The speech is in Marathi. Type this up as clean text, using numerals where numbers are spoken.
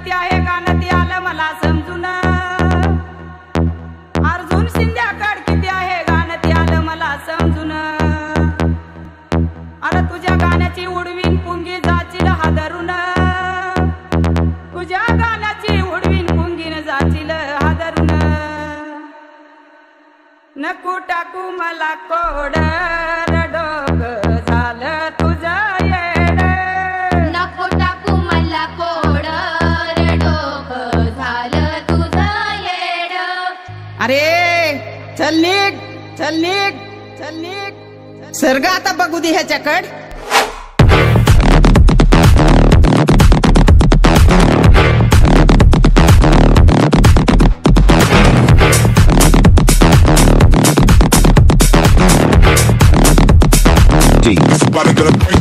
किती आहे गाणं ते आलं मला समजून। अर्जुन शिंद्याकड किती आहे गाणं ते आलं मला समजून। अरे तुझ्या गाण्याची उडवीन पुंगी जाचील हादरून, तुझ्या गाण्याची उडवीन पुंगीन जाचील हादरून। नको टाकू मला कोड डोकं झालं तुझं येड। नको टाकू मला कोड डोकं झालं तुझं येड। अरे चल निघ चल निघ चल निघ, सर्ग आता बघू दे ह्याच्याकड। Somebody gonna